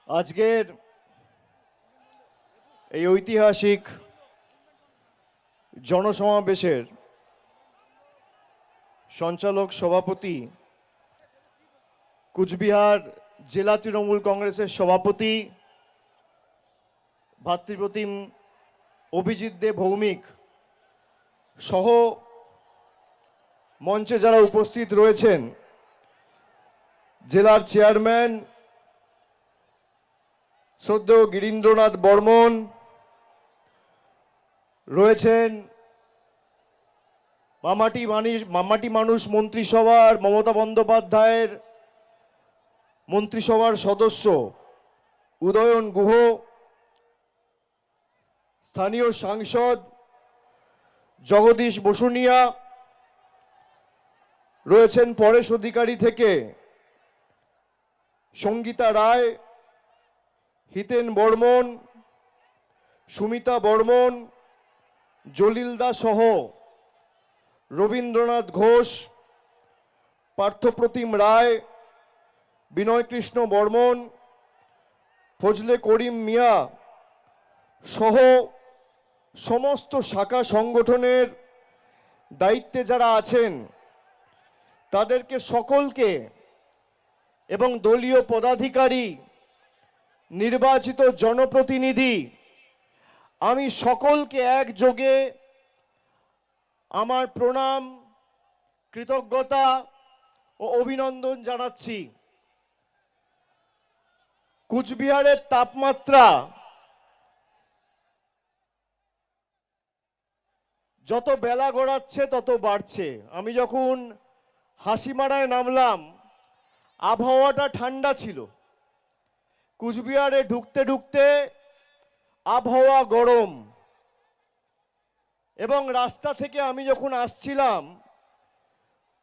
আজকের এই ঐতিহাসিক জনসমাবেশের সঞ্চালক সভাপতি, কুচবিহার জেলা তৃণমূল কংগ্রেসের সভাপতি ভাতৃপ্রতিম অভিজিৎ দে ভৌমিক সহ মঞ্চে যারা উপস্থিত রয়েছেন, জেলার চেয়ারম্যান শ্রদ্ধেয় গিরীন্দ্রনাথ বর্মন রয়েছেন, মামাটি মানুষ মন্ত্রিসভার মমতা বন্দ্যোপাধ্যায়ের মন্ত্রিসভার সদস্য উদয়ন গুহ, স্থানীয় সাংসদ জগদীশ বসুনিয়া রয়েছেন, পরেশ অধিকারী থেকে সঙ্গীতা রায়, হিতেন বর্মন, সুমিতা বর্মন, জলিল দা সহ রবীন্দ্রনাথ ঘোষ, পার্থপ্রতিম রায়, বিনয় কৃষ্ণ বর্মন, ফজলে করিম মিয়া সহ সমস্ত শাখা সংগঠনের দায়িত্বে যারা আছেন তাদেরকে সকলকে এবং দলীয় পদাধিকারী, নির্বাচিত জনপ্রতিনিধি, আমি সকলকে একযোগে আমার প্রণাম, কৃতজ্ঞতা ও অভিনন্দন জানাচ্ছি। কুচবিহারের তাপমাত্রা যত বেলা গড়াচ্ছে তত বাড়ছে। আমি যখন হাসিমারায় নামলাম আবহাওয়াটা ঠান্ডা ছিল, কুচবিহারে ঢুকতে ঢুকতে আবহাওয়া গরম, এবং রাস্তা থেকে আমি যখন আসছিলাম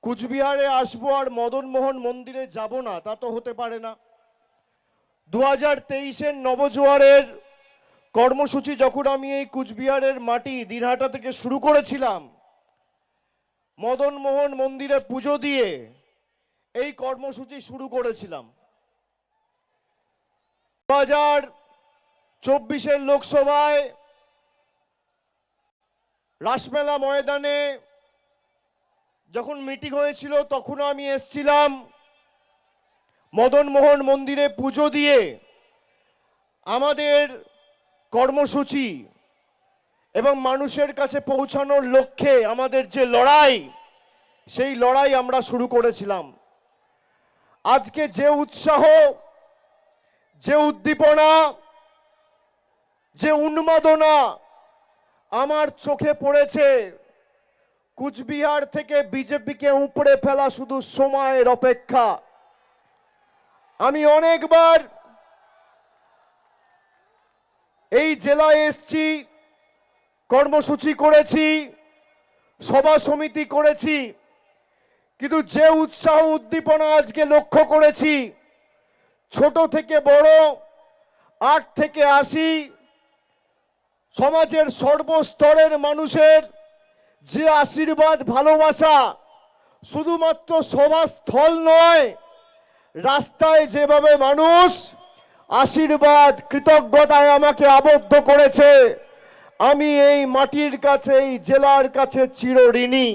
কুচবিহারে আসবো আর মদনমোহন মন্দিরে যাব না, তা তো হতে পারে না। 2023-এর নবজোয়ারের কর্মসূচি যখন আমি এই কুচবিহারের মাটি দিনহাটা থেকে শুরু করেছিলাম, মদনমোহন মন্দিরে পুজো দিয়ে এই কর্মসূচি শুরু করেছিলাম। 2024-এর লোকসভায় রাসমেলা ময়দানে যখন মিটিং হয়েছিল তখন আমি এসছিলাম, মদনমোহন মন্দিরে পুজো দিয়ে আমাদের কর্মসূচি এবং মানুষের কাছে পৌঁছানোর লক্ষ্যে আমাদের যে লড়াই, সেই লড়াই আমরা শুরু করেছিলাম। আজকে যে উৎসাহ, যে উদ্দীপনা, যে উন্মাদনা আমার চোখে পড়েছে, কুচবিহার থেকে বিজেপিকে উপড়ে ফেলা শুধু সময়ের অপেক্ষা। আমি অনেকবার এই জেলায় এসছি, কর্মসূচি করেছি, সভা সমিতি করেছি, কিন্তু যে উৎসাহ উদ্দীপনা আজকে লক্ষ্য করেছি, ছোট থেকে বড়, 8 থেকে 80 সমাজের সর্বস্তরের মানুষের যে আশীর্বাদ, ভালোবাসা, শুধুমাত্র সভাস্থল নয়, রাস্তায় যেভাবে মানুষ আশীর্বাদ, কৃতজ্ঞতায় আমাকে আবদ্ধ করেছে, আমি এই মাটির কাছে, এই জেলার কাছে চিরঋণী।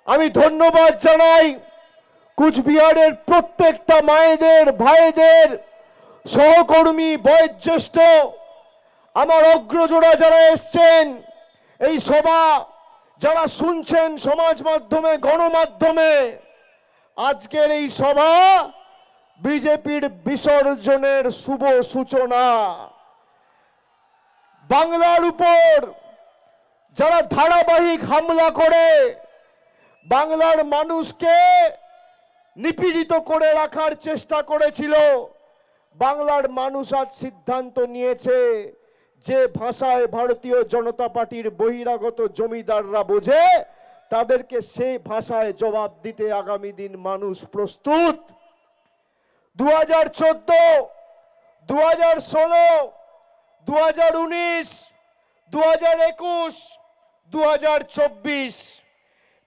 আমি ধন্যবাদ জানাই কুচবিহারের প্রত্যেকটা মায়েদের, ভাইদের, সহকর্মী, বয়োজ্যেষ্ঠ, আমার অগ্রজরা যারা এসছেন, এই সভা যারা শুনছেন সমাজ মাধ্যমে, গণমাধ্যমে, আজকের এই সভা বিজেপির বিসর্জনের শুভ সূচনা। বাংলার উপর যারা ধারাবাহিক হামলা করে বাংলার মানুষকে নিপীড়িত করে রাখার চেষ্টা করেছিল, বাংলার মানুষ আজ সিদ্ধান্ত নিয়েছে যে ভাষায় ভারতীয় জনতা পার্টির বহিরাগত জমিদাররা বোঝে, তাদেরকে সেই ভাষায় জবাব দিতে আগামী দিন মানুষ প্রস্তুত। 2014, 2016, 2019, 2021, 2024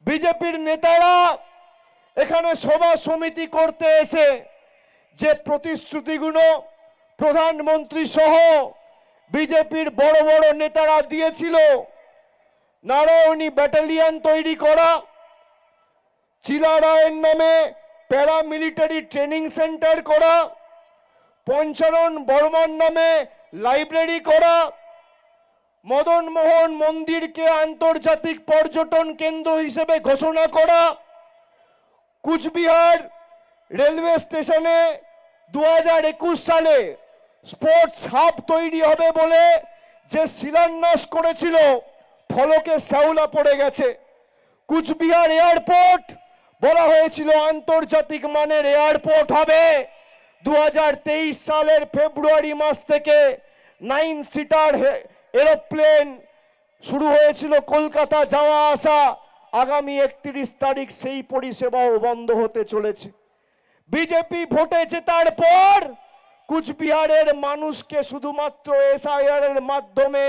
বিজেপির নেতারা এখানে সভা সমিতি করতে এসে যে প্রতিশ্রুতিগুলো প্রধানমন্ত্রী সহ বিজেপির বড় বড় নেতারা দিয়েছিল। নারায়ণী ব্যাটালিয়ন তৈরি করা, চিলারায়ের নামে প্যারামিলিটারি ট্রেনিং সেন্টার করা, পঞ্চানন বর্মার নামে লাইব্রেরি করা, মদন মোহন মন্দিরকে আন্তর্জাতিক পর্যটন কেন্দ্র হিসেবে ঘোষণা করা, কুচবিহার রেলওয়ে স্টেশনে 2021 সালে স্পোর্টস হাব তৈরি হবে বলে যে শিলান্যাস করেছিল ফলকে শ্যাওলা পড়ে গেছে। কুচবিহার এয়ারপোর্ট বলা হয়েছিল আন্তর্জাতিক মানের এয়ারপোর্ট হবে। 2023 সালের ফেব্রুয়ারি মাস থেকে 9 সিটার এরোপ্লেন শুরু হয়েছিল কলকাতা যাওয়া আসা। আগামী 31 তারিখ সেই পরিষেবাও বন্ধ হতে চলেছে। বিজেপি ভোটে জেতার পর কুচবিহারের মানুষকে শুধুমাত্র এসআইআর এর মাধ্যমে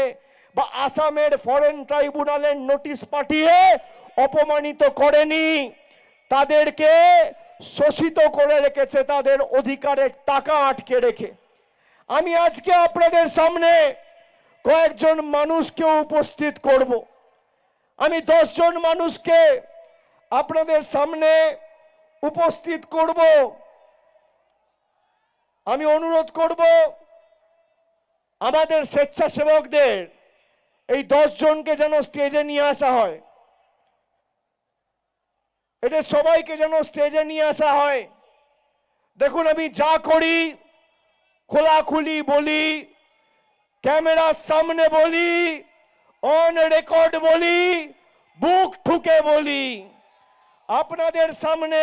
বা আসামের ফরেন ট্রাইব্যুনালের নোটিশ পাঠিয়ে অপমানিত করেনি, তাদেরকে শোষিত করে রেখেছে, তাদের অধিকারের টাকা আটকে রেখে। আমি আজকে আপনাদের সামনে কয়েকজন মানুষকে উপস্থিত করব। আমি 10 জন মানুষকে আপনাদের সামনে উপস্থিত করব। আমি অনুরোধ করব আমাদের স্বেচ্ছাসেবকদের এই 10 জনকে যেন স্টেজে নিয়ে আসা হয়, এদের সবাইকে যেন স্টেজে নিয়ে আসা হয়। দেখুন, আমি যা করি খোলাখুলি বলি, ক্যামেরার সামনে বলি, অন রেকর্ড বলি, বুক ঠুকে বলি। আপনাদের সামনে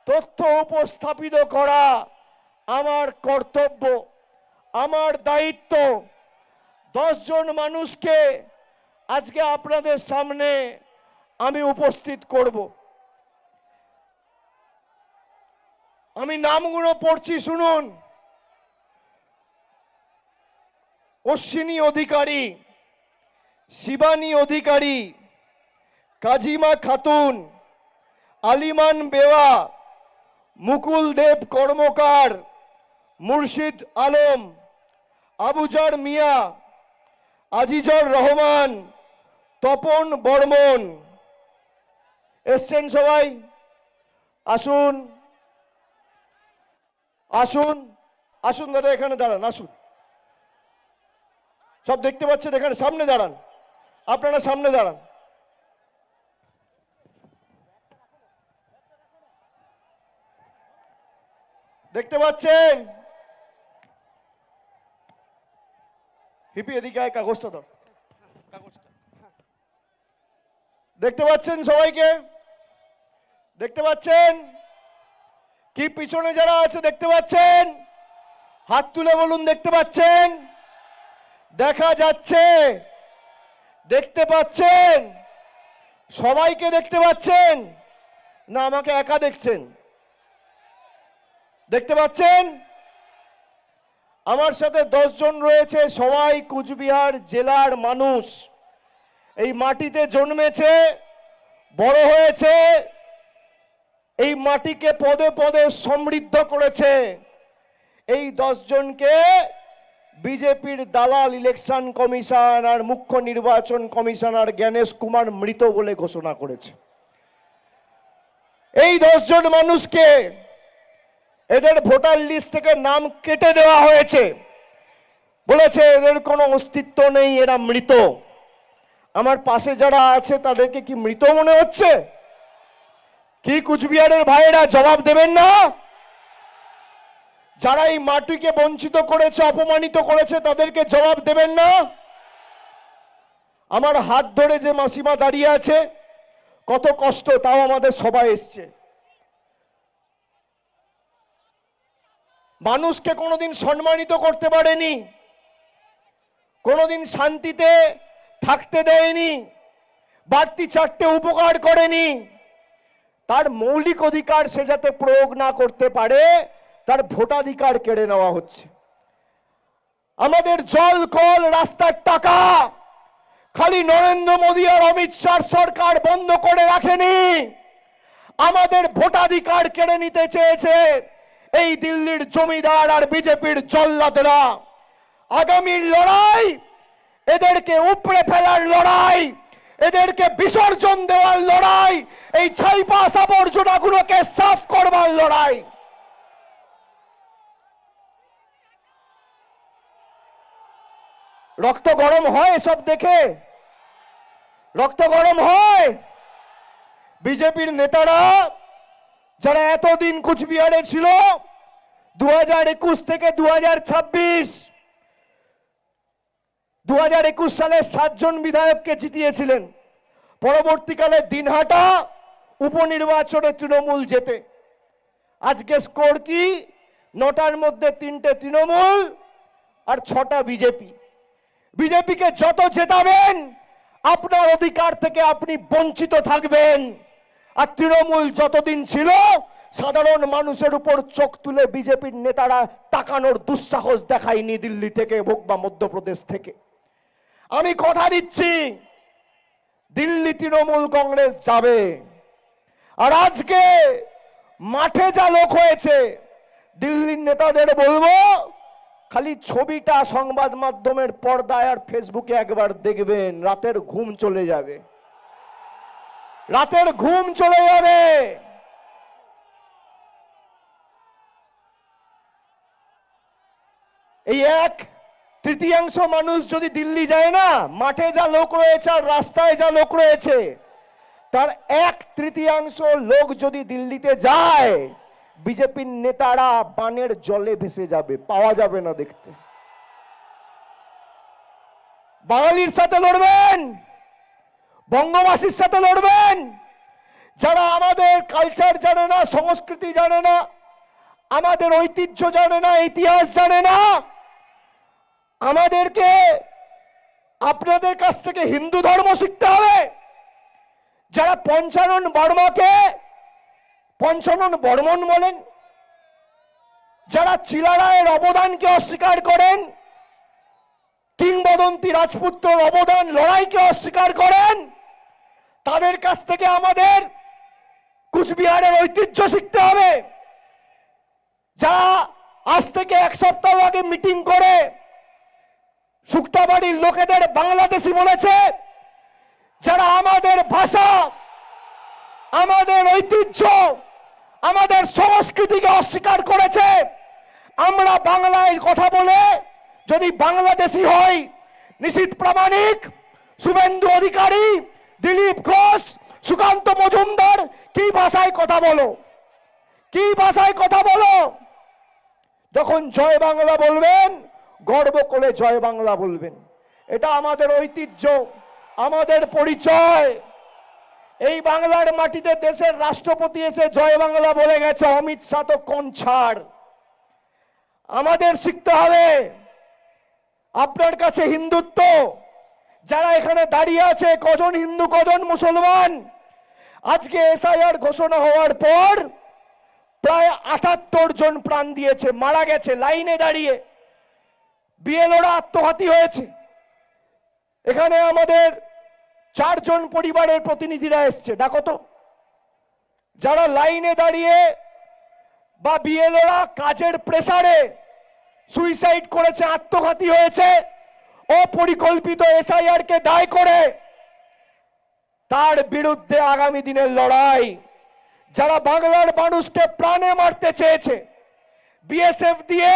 তথ্য উপস্থাপিত করা আমার কর্তব্য, আমার দায়িত্ব। 10 জন মানুষকে আজকে আপনাদের সামনে আমি উপস্থিত করব। আমি নামগুলো পড়ছি, শুনুন। অশ্বিনী অধিকারী, শিবানী অধিকারী, কাজিমা খাতুন, আলিমান বেওয়া, মুকুল দেব কর্মকার, মুর্শিদ আলম, আবুজার মিয়া, আজিজর রহমান, তপন বর্মন। এসছেন সবাই? আসুন আসুন আসুন দাদা, এখানে দাঁড়ান, আসুন। সব দেখতে পাচ্ছেন, এখানে সামনে দাঁড়ান, আপনারা সামনে দাঁড়ান। দেখতে পাচ্ছেন? হিপি এদিকে আয়, কাগজটা দাও, দেখতে পাচ্ছেন সবাইকে? দেখতে পাচ্ছেন কি? পিছনে যারা আছে দেখতে পাচ্ছেন? হাত তুলে বলুন দেখতে পাচ্ছেন? দেখা যাচ্ছে? দেখতে পাচ্ছেন? সবাইকে দেখতে পাচ্ছেন না আমাকে একা দেখছেন? দেখতে পাচ্ছেন? আমার সাথে 10 জন রয়েছে, সবাই কুচবিহার জেলার মানুষ। এই মাটিতে জন্মেছে, বড় হয়েছে, এই মাটিকে পদে পদে সমৃদ্ধ করেছে। এই 10 জনকে বিজেপির দালাল ইলেকশন কমিশন আর মুখ্য নির্বাচন কমিশনার জ্ঞানেশ কুমার মৃত বলে ঘোষণা করেছে। এই 10 জন মানুষকে এদের ভোটার লিস্ট থেকে নাম কেটে দেওয়া হয়েছে, বলেছে এদের কোনো অস্তিত্ব নেই, এরা মৃত। আমার পাশে যারা আছে তাদেরকে কি মৃত মনে হচ্ছে? কি কুচবিহারের ভাইয়েরা জবাব দেবেন না? যারা এই মাটিকে বঞ্চিত করেছে, অপমানিত করেছে, তাদেরকে জবাব দেবেন না? আমার হাত ধরে যে মাসিমা দাঁড়িয়ে আছে, কত কষ্ট, তাও আমাদের সবাই এসছে। মানুষকে কোনোদিন সম্মানিত করতে পারেনি, কোনোদিন শান্তিতে থাকতে দেয়নি, বাড়তি 4টে উপকার করেনি। তার মৌলিক অধিকার সে যাতে প্রয়োগ না করতে পারে, তার ভোটাধিকার কেড়ে নেওয়া হচ্ছে। আমাদের জল, কল, রাস্তার টাকা খালি নরেন্দ্র মোদী আর অমিত শাহ সরকার বন্ধ করে রাখেনি, আমাদের ভোটাধিকার কেড়ে নিতে চেয়েছে। এই দিল্লির জমিদার আর বিজেপির জল্লাদরা। আগামীর লড়াই এদেরকে উপড়ে ফেলার লড়াই, এদেরকে বিসর্জন দেওয়ার লড়াই, এই ছাইপাস আবর্জনাগুলোকে সাফ করবার লড়াই। রক্ত গরম হয় এসব দেখে, রক্ত গরম হয়। বিজেপির নেতারা যারা এতদিন কুচবিহারে ছিল, 2021 থেকে 2026, 2021 সালে 7 জন বিধায়ককে জিতিয়েছিলেন। পরবর্তীকালে দিনহাটা উপনির্বাচনে তৃণমূল জেতে। আজকে স্কোর কি? 9টার মধ্যে 3টে তৃণমূল আর 6টা বিজেপি। বিজেপিকে যত জেতাবেন আপনার অধিকার থেকে আপনি বঞ্চিত থাকবেন। আর তৃণমূল যতদিন ছিল সাধারণ মানুষের উপর চোখ তুলে বিজেপির নেতারা তাকানোর দুঃসাহস দেখায়নি দিল্লি থেকে হোক বা মধ্যপ্রদেশ থেকে। আমি কথা দিচ্ছি দিল্লি তৃণমূল কংগ্রেস যাবে। আর আজকে মাঠে যা লোক হয়েছে, দিল্লির নেতাদের বলবো খালি ছবিটা সংবাদ মাধ্যমের পর্দায় আর ফেসবুকে একবার দেখবেন, রাতের ঘুম চলে যাবে, রাতের ঘুম চলে যাবে। এই 1/3 মানুষ যদি দিল্লি যায় না, মাঠে যা লোক রয়েছে আর রাস্তায় যা লোক রয়েছে, তার 1/3 লোক যদি দিল্লিতে যায়, বিজেপির নেতারা বানের জলে ভেসে যাবে, পাওয়া যাবে না দেখতে। বাঙালির সাথে লড়বেন, বঙ্গবাসীর সাথে লড়বেন। যারা আমাদের কালচার জানে না, সংস্কৃতি জানে না, আমাদের ঐতিহ্য জানে না, ইতিহাস জানে না, আমাদেরকে আপনাদের কাছ থেকে হিন্দু ধর্ম শিখতে হবে। যারা পঞ্চানন বর্মাকে পঞ্চানন বর্মন বলেন, যারা চিলারায়ের অবদানকে অস্বীকার করেন, কিংবদন্তি রাজপুত্রের অবদান লড়াইকে অস্বীকার করেন, তাদের কাছ থেকে আমাদের কুচবিহারের ঐতিহ্য শিখতে হবে। যারা আজ থেকে 1 সপ্তাহ আগে মিটিং করে শুক্তাবাড়ির লোকেদের বাংলাদেশি বলেছে, যারা আমাদের ভাষা, আমাদের ঐতিহ্য, আমাদের সংস্কৃতিকে অস্বীকার করেছে, আমরা বাংলায় কথা বলে যদি বাংলাদেশি হই, নিশীথ প্রামাণিক, শুভেন্দু অধিকারী, দিলীপ ঘোষ, সুকান্ত মজুমদার, কি ভাষায় কথা বলো, কি ভাষায় কথা বলো? যখন জয় বাংলা বলবেন, গর্ব করে জয় বাংলা বলবেন। এটা আমাদের ঐতিহ্য, আমাদের পরিচয়। এই বাংলার মাটিতে দেশের রাষ্ট্রপতি এসে জয় বাংলা বলে গেছে, অমিত শাহ তো কোন ছাড়। আমাদের শিখতে হবে। আপনার কাছে হিন্দুত্ব, যারা এখানে দাঁড়িয়ে আছে, কজন হিন্দু কজন মুসলমান? আজকে এসআইআর ঘোষণা হওয়ার পর প্রায় 78 জন প্রাণ দিয়েছে, মারা গেছে লাইনে দাঁড়িয়ে। বিএলওরা আত্মঘাতী হয়েছে। এখানে আমাদের 4 জন পরিবারের প্রতিনিধিরা এসছে, ডাকো তো। যারা লাইনে দাঁড়িয়ে বা বিএলওরা কাজের প্রেসারে সুইসাইড করেছে, আত্মঘাতী হয়েছে, অপরিকল্পিত এসআইআর কে দায় করে, তার বিরুদ্ধে আগামী দিনের লড়াই। যারা বাংলার মানুষকে প্রাণে মারতে চেয়েছে, বিএসএফ দিয়ে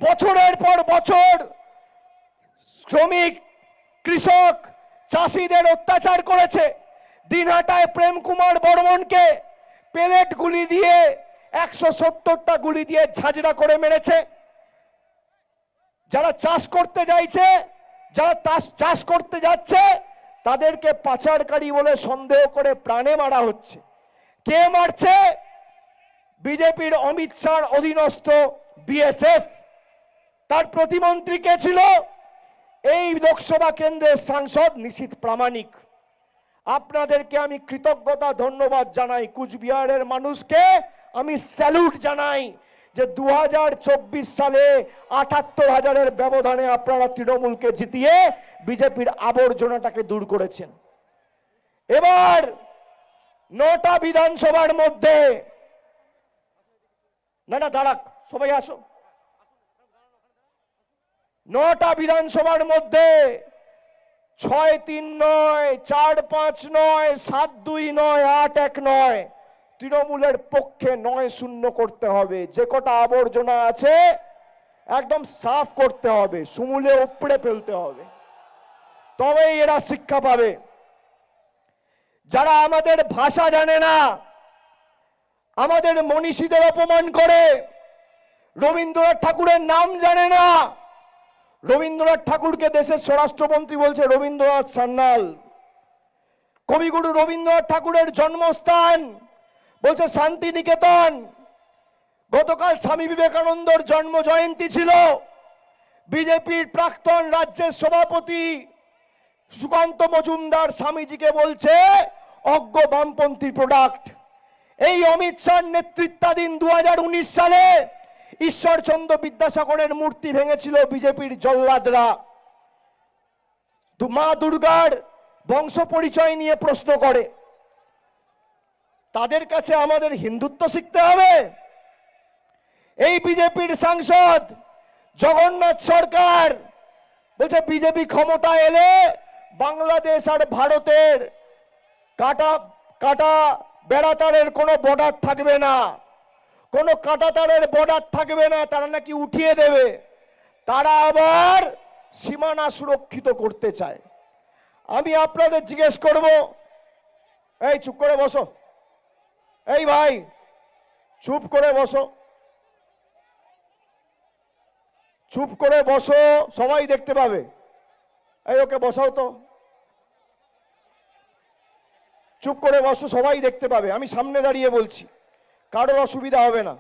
বছরের পর বছর শ্রমিক, কৃষক, চাষিদের অত্যাচার করেছে। দিনহাটায় প্রেম কুমার বর্মনকে পেলেট গুলি দিয়ে 170টা গুলি দিয়ে ঝাঁঝরা করে মেরেছে। যারা চাষ করতে যাইছে, যারা চাষ করতে যাচ্ছে, তাদেরকে পাচারকারী বলে সন্দেহ করে প্রাণে মারা হচ্ছে। কে মারছে? বিজেপির অমিত শাহর অধীনস্থ বিএসএফ। তার প্রতিমন্ত্রী কে ছিল? এই লোকসভা কেন্দ্রের সাংসদ নিশীথ প্রামাণিক। আপনাদেরকে আমি কৃতজ্ঞতা ধন্যবাদ জানাই। কুচবিহারের মানুষকে আমি স্যালুট জানাই যে 2024 সালে 78,000-এর ব্যবধানে আপনারা তৃণমূলকে জিতিয়ে বিজেপির আবর্জনাটাকে দূর করেছেন। এবার 9টা বিধানসভার মধ্যে না না দাঁড়াক, সবাই আসো। 9টা বিধানসভার মধ্যে 6-3 নয়, 4-5 নয়, 7-2 নয়, 8-1 নয়, তৃণমূলের পক্ষে 9-0 করতে হবে। যে কটা আবর্জনা আছে একদম সাফ করতে হবে, সমূলে উপড়ে ফেলতে হবে, তবেই এরা শিক্ষা পাবে। যারা আমাদের ভাষা জানে না, আমাদের মনীষীদের অপমান করে, রবীন্দ্রনাথ ঠাকুরের নাম জানে না, রবীন্দ্রনাথ ঠাকুরকে দেশের স্বরাষ্ট্রমন্ত্রী বলছে রবীন্দ্রনাথ সান্যাল, কবিগুরু রবীন্দ্রনাথ ঠাকুরের জন্মস্থান বলছে শান্তিনিকেতন। গতকাল স্বামী বিবেকানন্দর জন্ম জয়ন্তী ছিল, বিজেপির প্রাক্তন রাজ্যের সভাপতি সুকান্ত মজুমদার স্বামীজিকে বলছে অজ্ঞ বামপন্থী প্রোডাক্ট। এই অমিত শাহ নেতৃত্বাধীন 2019 সালে ঈশ্বরচন্দ্র বিদ্যাসাগরের মূর্তি ভেঙেছিল বিজেপির জল্লাদরা। মা দুর্গার বংশ পরিচয় নিয়ে প্রশ্ন করে। তাদের কাছে আমাদের হিন্দুত্ব শিখতে হবে? এই বিজেপির সাংসদ জগন্নাথ সরকার বলছে বিজেপি ক্ষমতা এলে বাংলাদেশ আর ভারতের কাটা কাটা বেড়াতারের কোনো বর্ডার থাকবে না, কোনো কাটাতারের বর্ডার থাকবে না, তারা নাকি উঠিয়ে দেবে। তারা আবার সীমানা সুরক্ষিত করতে চায়। আমি আপনাদের জিজ্ঞেস করব, এই চুপ করে বসো, এই ভাই চুপ করে বসো, চুপ করে বসো, সবাই দেখতে পাবে। এই ওকে বসাও তো, চুপ করে বসো, সবাই দেখতে পাবে। আমি সামনে দাঁড়িয়ে বলছি, কারোর অসুবিধা হবে না।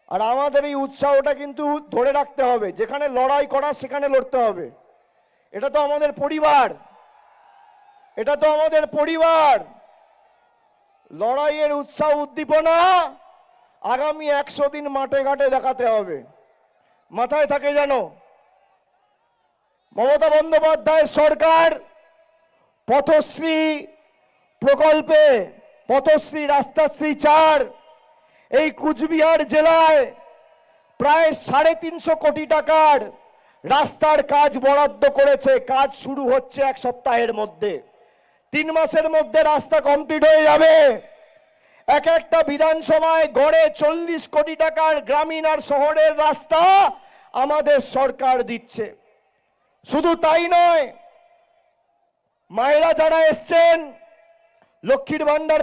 আর আমাদের এই উৎসাহটা কিন্তু ধরে রাখতে হবে, যেখানে লড়াই করা সেখানে লড়তে হবে। এটা তো আমাদের পরিবার, এটা তো আমাদের পরিবার। লড়াইয়ের উৎসাহ উদ্দীপনা আগামী 100 দিন মাঠে ঘাটে দেখাতে হবে। মাথায় থাকে জানো, মমতা বন্দ্যোপাধ্যায় সরকার পথশ্রী প্রকল্পে, পথশ্রী রাস্তাশ্রী 4 এই কুচবিহার জেলায় প্রায় 350 কোটি টাকার রাস্তার কাজ বরাদ্দ করেছে। কাজ শুরু হচ্ছে 1 সপ্তাহের মধ্যে, 3 মাসের মধ্যে রাস্তা কমপ্লিট হয়ে যাবে। এক একটা বিধানসভায় গড়ে 40 কোটি টাকার গ্রামীণ আর শহরের রাস্তা আমাদের সরকার দিচ্ছে। শুধু তাই নয়, মায়েরা যারা এসছেন লক্ষ্মীর ভান্ডার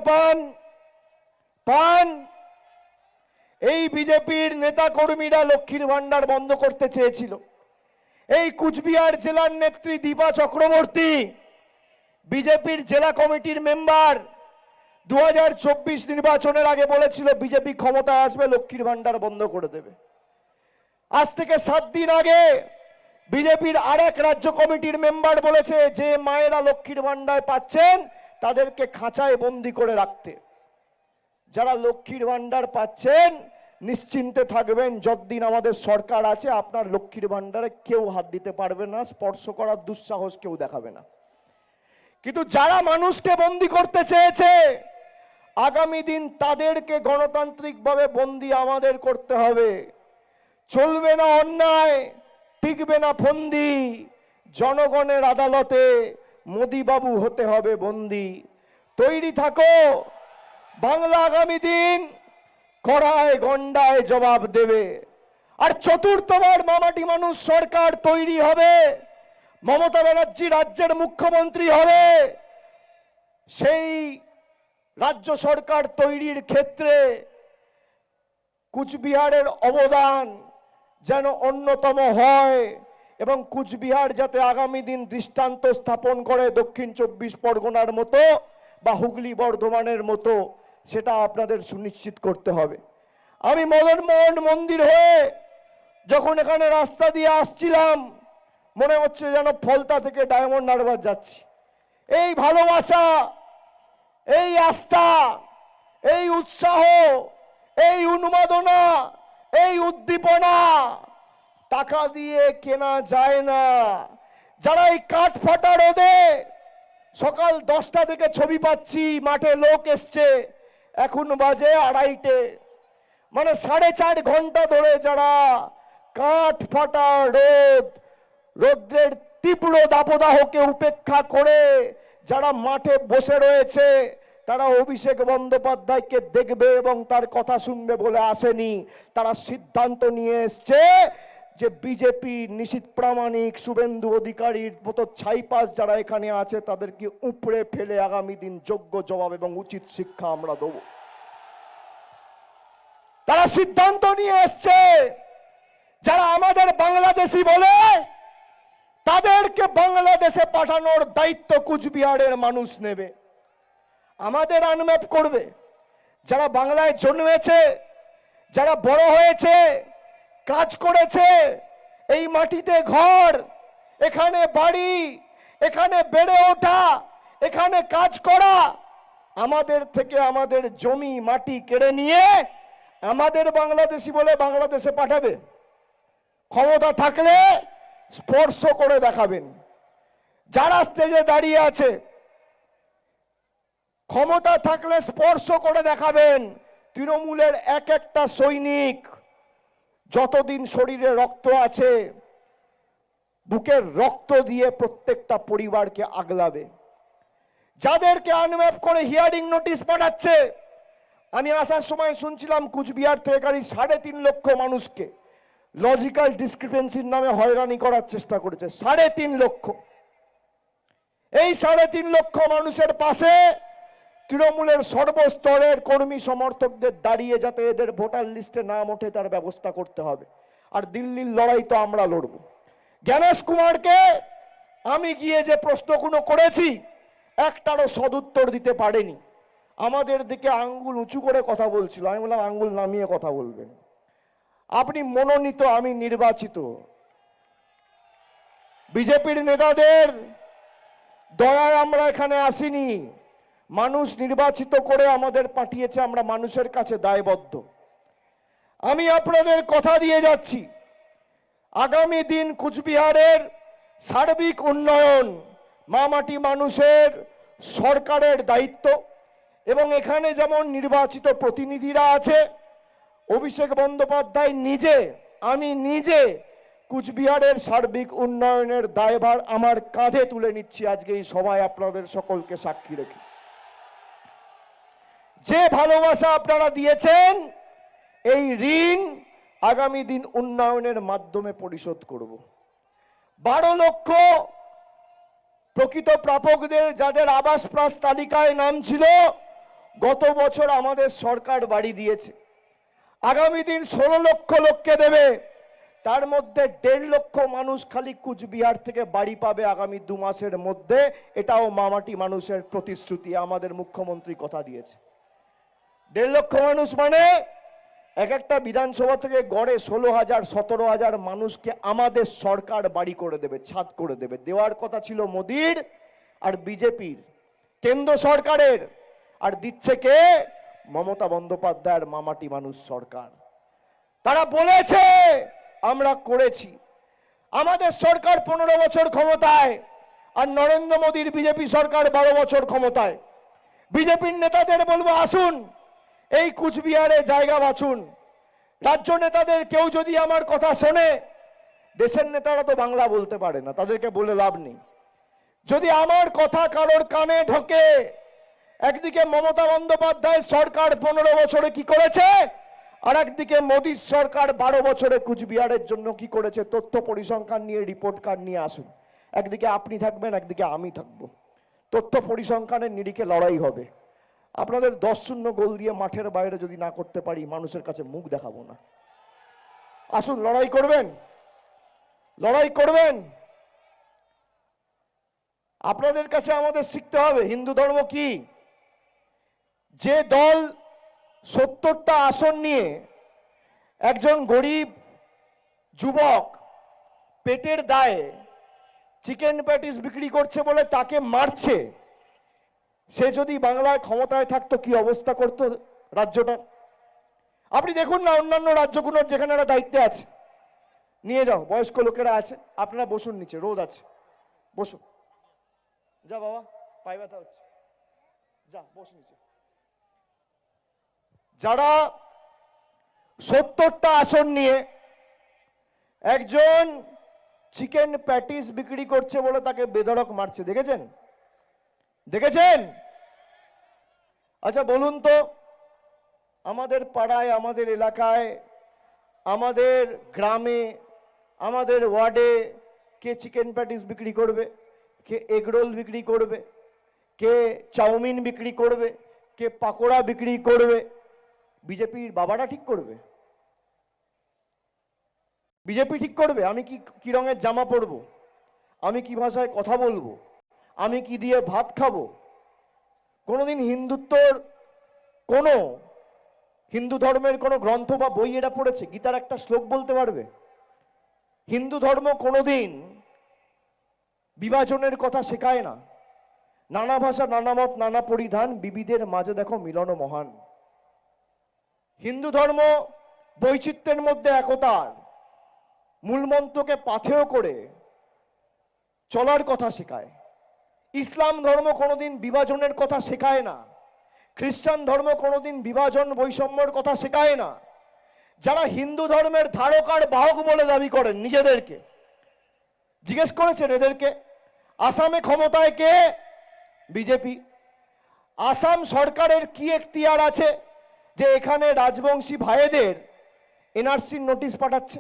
পান, এই বিজেপির নেতা কর্মীরা লক্ষ্মীর ভান্ডার বন্ধ করতে চেয়েছিল। এই কুচবিহার জেলার নেত্রী দীপা চক্রবর্তী, বিজেপির জেলা কমিটির মেম্বার, 2024 নির্বাচনের আগে বলেছিল বিজেপি ক্ষমতায় আসবে লক্ষ্মীর ভান্ডার বন্ধ করে দেবে। আজ থেকে 7 দিন আগে বিজেপির আরেক রাজ্য কমিটির মেম্বার বলেছে যে মায়েরা লক্ষ্মীর ভান্ডার পাচ্ছেন তাদেরকে খাঁচায় বন্দি করে রাখতে। যারা লক্ষ্মীর ভান্ডার পাচ্ছেন নিশ্চিন্তে থাকবেন, যতদিন আমাদের সরকার আছে আপনার লক্ষ্মীর ভান্ডারে কেউ হাত দিতে পারবে না, স্পর্শ করার দুঃসাহস কেউ দেখাবে না। কিন্তু যারা মানুষকে বন্দি করতে চেয়েছে, আগামী দিন তাদেরকে গণতান্ত্রিকভাবে বন্দি আমাদের করতে হবে। চলবে না অন্যায়, টিকবে না ফন্দি, জনগণের আদালতে মোদিবাবু হতে হবে বন্দি। তৈরি থাকো, বাংলা আগামী দিন কড়ায় গন্ডায় জবাব দেবে। আর চতুর্থবার মামাটি মানুষ সরকার তৈরি হবে, মমতা ব্যানার্জি রাজ্যের মুখ্যমন্ত্রী হবে। সেই রাজ্য সরকার তৈরির ক্ষেত্রে কুচবিহারের অবদান যেন অন্যতম হয় এবং কুচবিহার যাতে আগামী দিন দৃষ্টান্ত স্থাপন করে দক্ষিণ 24 পরগনার মতো বা হুগলি বর্ধমানের মতো, সেটা আপনাদের সুনিশ্চিত করতে হবে। আমি মদন মোহন মন্দির হয়ে যখন এখানে রাস্তা দিয়ে আসছিলাম, মনে হচ্ছে যেন ফলতা থেকে ডায়মন্ড হারবার যাচ্ছি। এই ভালোবাসা, এই আস্থা, এই উৎসাহ, এই উন্মাদনা, এই উদ্দীপনা টাকা দিয়ে কেনা যায় না। যারা এই কাঠ ফাটা রোদে সকাল 10টা থেকে ছবি পাচ্ছি, মাঠে লোক এসছে, এখন বাজে 2:30, মানে 4.5 ঘন্টা ধরে যারা কাঠ ফাটা রোদ্রের তীব্র দাবদাহকে উপেক্ষা করে যারা মাঠে বসে রয়েছে, তারা অভিষেক বন্দ্যোপাধ্যায়কে দেখবে এবং তার কথা শুনবে বলে আসেনি। তারা সিদ্ধান্ত নিয়ে এসছে যে বিজেপি নিশীথ প্রামাণিক, শুভেন্দু অধিকারীর মতো ছাইপাস যারা এখানে আছে তাদেরকে উপড়ে ফেলে আগামী দিন যোগ্য জবাব এবং উচিত শিক্ষা আমরা দেব। তারা সিদ্ধান্ত নিয়ে এসছে যারা আমাদের বাংলাদেশি বলে তাদেরকে বাংলাদেশে পাঠানোর দায়িত্ব কুচবিহারের মানুষ নেবে, আমাদের আনম্যাপ করবে। যারা বাংলায় জন্মেছে, যারা বড় হয়েছে, কাজ করেছে, এই মাটিতে ঘর, এখানে বাড়ি, এখানে বেড়ে ওঠা, এখানে কাজ করা, আমাদের থেকে আমাদের জমি মাটি কেড়ে নিয়ে আমাদের বাংলাদেশি বলে বাংলাদেশে পাঠাবে। ক্ষমতা থাকলে স্পর্শ করে দেখাবেন। যারা স্টেজে দাঁড়িয়ে আছে, ক্ষমতা থাকলে স্পর্শ করে দেখাবেন তৃণমূলের এক একটা সৈনিক যতদিন শরীরে রক্ত আছে বুকের রক্ত দিয়ে প্রত্যেকটা পরিবারকে আগলাবে। যাদেরকে আনম্যাপ করে হিয়ারিং নোটিশ পাঠাচ্ছে, আমি আসার সময় শুনছিলাম কুচবিহার থেকে গাড়ি 3.5 লক্ষ মানুষকে লজিক্যাল ডিসক্রিপেন্সির নামে হয়রানি করার চেষ্টা করেছে। 3.5 লক্ষ। এই 3.5 লক্ষ মানুষের পাশে তৃণমূলের সর্বস্তরের কর্মী সমর্থকদের দাঁড়িয়ে যাতে এদের ভোটার লিস্টে নাম ওঠে তার ব্যবস্থা করতে হবে। আর দিল্লির লড়াই তো আমরা লড়ব। জ্ঞানেশ কুমারকে আমি গিয়ে যে প্রশ্নগুলো করেছি একটারও সদুত্তর দিতে পারেনি। আমাদের দিকে আঙ্গুল উঁচু করে কথা বলছিল। আমি বললাম আঙ্গুল নামিয়ে কথা বলবেন, আপনি মনোনীত, আমি নির্বাচিত। বিজেপির নেতাদের দয়ায় আমরা এখানে আসিনি, মানুষ নির্বাচিত করে আমাদের পাঠিয়েছে, আমরা মানুষের কাছে দায়বদ্ধ। আমি আপনাদের কথা দিয়ে যাচ্ছি, আগামী দিন কুচবিহারের সার্বিক উন্নয়ন মামাটি মানুষের সরকারের দায়িত্ব। এবং এখানে যেমন নির্বাচিত প্রতিনিধিরা আছে, অভিষেক বন্দ্যোপাধ্যায় নিজে, আমি নিজে কুচবিহারের সার্বিক উন্নয়নের দায়ভার আমার কাঁধে তুলে নিচ্ছি আজকে এই সভায় আপনাদের সকলকে সাক্ষী রেখে। যে ভালোবাসা আপনারা দিয়েছেন এই ঋণ আগামী দিন উন্নয়নের মাধ্যমে পরিশোধ করব। 12 লক্ষ প্রকৃত প্রাপকদের যাদের আবাস প্রাস তালিকায় নাম ছিল, গত বছর আমাদের সরকার বাড়ি দিয়েছে। আগামী দিন 16 লক্ষ লোককে দেবে, তার মধ্যে 1.5 লক্ষ মানুষ খালি কুচবিহার থেকে বাড়ি পাবে আগামী 2 মাসের মধ্যে। এটাও মামাটি মানুষের প্রতিশ্রুতি, আমাদের মুখ্যমন্ত্রী কথা দিয়েছে। 1.5 লক্ষ মানুষ মানে এক একটা বিধানসভা থেকে গড়ে 16,000 17,000 মানুষকে আমাদের সরকার বাড়ি করে দেবে, ছাদ করে দেবে। দেওয়ার কথা ছিল মোদির আর বিজেপির, কেন্দ্র সরকারের, আর দিচ্ছে কে? মমতা বন্দ্যোপাধ্যায়ের মামাটি মানুষ সরকার। তারা বলেছে, আমরা করেছি। আমাদের সরকার 15 বছর ক্ষমতায়, আর নরেন্দ্র মোদীর বিজেপি সরকার 12 বছর ক্ষমতায়। বিজেপির নেতাদের বলবো, আসুন এই কুচবিহারে জায়গা বাছুন। রাজ্য নেতাদের কেউ যদি আমার কথা শোনে, দেশের নেতারা তো বাংলা বলতে পারে না, তাদেরকে বলে লাভ নেই। যদি আমার কথা কারোর কানে ঢোকে, একদিকে মমতা বন্দ্যোপাধ্যায় সরকার 15 বছরে কি করেছে, আর একদিকে মোদীর সরকার 12 বছরে কুচবিহারের জন্য কি করেছে, তথ্য পরিসংখ্যান নিয়ে রিপোর্ট কার্ড নিয়ে আসুন। একদিকে আপনি থাকবেন, একদিকে আমি থাকবো। তথ্য পরিসংখ্যানের নিরিখে লড়াই হবে। আপনাদের 10-0 গোল দিয়ে মাঠের বাইরে যদি না করতে পারি, মানুষের কাছে মুখ দেখাবো না। আসুন, লড়াই করবেন, লড়াই করবেন। আপনাদের কাছে আমাদের শিখতে হবে হিন্দু ধর্ম কি। যে দল 70টা আসন নিয়ে একজন গরিব যুবক পেটের দায়ে চিকেন প্যাটিস বিক্রি করছে বলে তাকে মারছে, সে যদি বাংলায় ক্ষমতায় থাকতো কি অবস্থা করতো রাজ্যটা। আপনি দেখুন না অন্যান্য রাজ্যগুলোর যেখানে এরা দায়িত্বে আছে, নিয়ে যাও, বয়স্ক লোকেরা আছে, আপনারা বসুন নিচে, রোদ আছে, বসুন। যা বাবা, পায়ে ব্যথা হচ্ছে, যা বস নিচে। যারা 70টা আসন নিয়ে একজন চিকেন প্যাটিস বিক্রি করছে বলে তাকে বেধড়ক মারছে, দেখেছেন? দেখেছেন? আচ্ছা বলুন তো, আমাদের পাড়ায়, আমাদের এলাকায়, আমাদের গ্রামে, আমাদের ওয়ার্ডে কে চিকেন প্যাটিস বিক্রি করবে, কে এগরোল বিক্রি করবে, কে চাউমিন বিক্রি করবে, কে পাকোড়া বিক্রি করবে? বিজেপির বাবারা ঠিক করবে? বিজেপি ঠিক করবে আমি কি রঙের জামা পরবো, আমি কি ভাষায় কথা বলবো, আমি কি দিয়ে ভাত খাবো? কোনোদিন হিন্দুত্বর কোনো হিন্দু ধর্মের কোনো গ্রন্থ বা বই এরা পড়েছে? গীতার একটা শ্লোক বলতে পারবে? হিন্দু ধর্ম কোনোদিন বিভাজনের কথা শেখায় না। নানা ভাষা, নানা মত, নানা পরিধান, বিবিধের মাঝে দেখো মিলন মহান। হিন্দু ধর্ম বৈচিত্র্যের মধ্যে একতার মূলমন্ত্রকে পাথেয় করে চলার কথা শেখায়। ইসলাম ধর্ম কোনোদিন বিভাজনের কথা শেখায় না। খ্রিস্টান ধর্ম কোনোদিন বিভাজন বৈষম্যর কথা শেখায় না। যারা হিন্দু ধর্মের ধারক আর বাহক বলে দাবি করেন নিজেদেরকে, জিজ্ঞেস করেছেন এদেরকে আসামে ক্ষমতায় কে? বিজেপি। আসাম সরকারের কি এখতিয়ার আছে যে এখানে রাজবংশী ভাইদের এনআরসির নোটিশ পাঠাচ্ছে?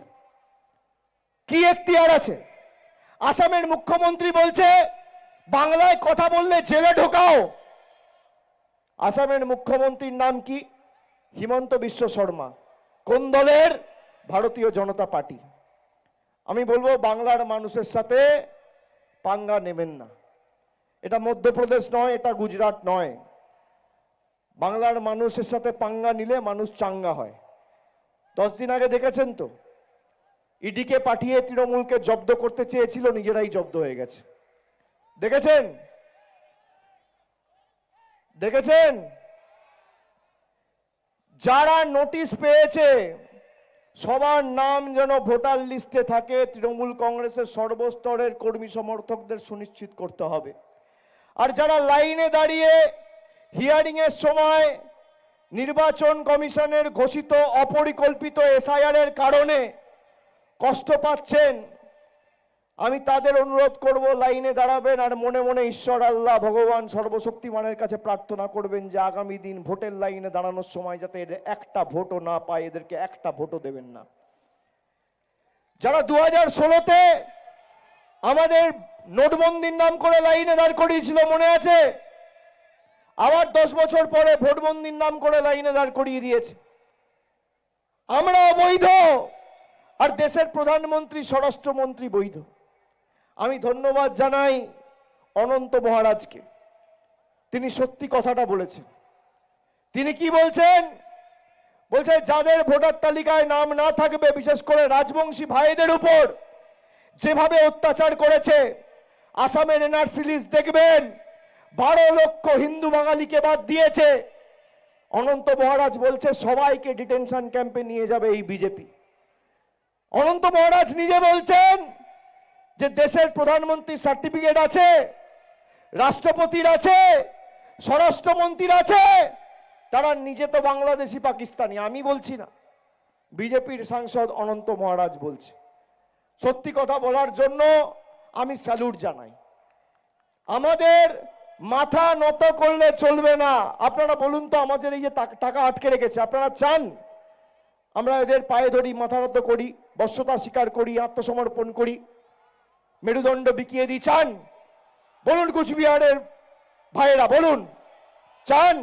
কি এখতিয়ার আছে? আসামের মুখ্যমন্ত্রী বলছে বাংলায় কথা বললে জেলে ঢোকাও। আসামের মুখ্যমন্ত্রীর নাম কি? হিমন্ত বিশ্ব শর্মা। কোন দলের? ভারতীয় জনতা পার্টি। আমি বলবো বাংলার মানুষের সাথে পাঙ্গা নেবেন না। এটা মধ্যপ্রদেশ নয়, এটা গুজরাট নয়। বাংলার মানুষের সাথে পাঙ্গা নিলে মানুষ চাঙ্গা হয়। 10 দিন আগে দেখেছেন তো, ইডিকে পাঠিয়ে তৃণমূলকে জব্দ করতে চেয়েছিল, নিজেরাই জব্দ হয়ে গেছে। দেখেছেন? দেখেছেন? যারা নোটিশ পেয়েছে সবার নাম যেন ভোটার লিস্টে থাকে, তৃণমূল কংগ্রেসের সর্বস্তরের কর্মী সমর্থকদের সুনিশ্চিত করতে হবে। আর যারা লাইনে দাঁড়িয়ে হিয়ারিং এর সময় নির্বাচন কমিশনের ঘোষিত অপরিকল্পিত এসআইআর এর কারণে কষ্ট পাচ্ছেন, আমি তাদের অনুরোধ করব লাইনে দাঁড়াবেন আর মনে মনে ঈশ্বর আল্লাহ ভগবান সর্বশক্তিমানের কাছে প্রার্থনা করবেন যে আগামী দিন ভোটের লাইনে দাঁড়ানোর সময় যাতে এদের একটা ভোটও না পায়, এদেরকে একটা ভোটও দেবেন না। যারা 2016-তে আমাদের নোটবন্দির নাম করে লাইনে দাঁড় করিয়েছিল মনে আছে? আবার 10 বছর পরে ভোটবন্দির নাম করে লাইনে দাঁড় করিয়ে দিয়েছে। আমরা অবৈধ আর দেশের প্রধানমন্ত্রী স্বরাষ্ট্রমন্ত্রী বৈধ। আমি ধন্যবাদ জানাই অনন্ত মহারাজকে, তিনি সত্যি কথাটা বলেছেন। তিনি কি বলছেন? বলছে যাদের ভোটার তালিকায় নাম না থাকবে, বিশেষ করে রাজবংশী ভাইদের উপর যেভাবে অত্যাচার করেছে, আসামের এনআরসি লিস্ট দেখবেন 12 লক্ষ হিন্দু বাঙালিকে বাদ দিয়েছে। অনন্ত মহারাজ বলছে সবাইকে ডিটেনশন ক্যাম্পে নিয়ে যাবে এই বিজেপি। অনন্ত মহারাজ নিজে বলছেন যে দেশের প্রধানমন্ত্রীর সার্টিফিকেট আছে, রাষ্ট্রপতির আছে, স্বরাষ্ট্রমন্ত্রীর আছে, তারা নিজে তো বাংলাদেশি পাকিস্তানি। আমি বলছি না, বিজেপির সাংসদ অনন্ত মহারাজ বলছে। সত্যি কথা বলার জন্য আমি স্যালুট জানাই। আমাদের মাথা নত করলে চলবে না। আপনারা বলুন তো, আমাদের এই যে টাকা আটকে রেখেছে, আপনারা চান আমরা এদের পায়ে ধরি, মাথা নত করি, বশ্যতা স্বীকার করি, আত্মসমর্পণ করি, মেরুদণ্ড বিকিয়ে দিই? চান? বলুন কুচবিহারের ভাইয়েরা, বলুন চান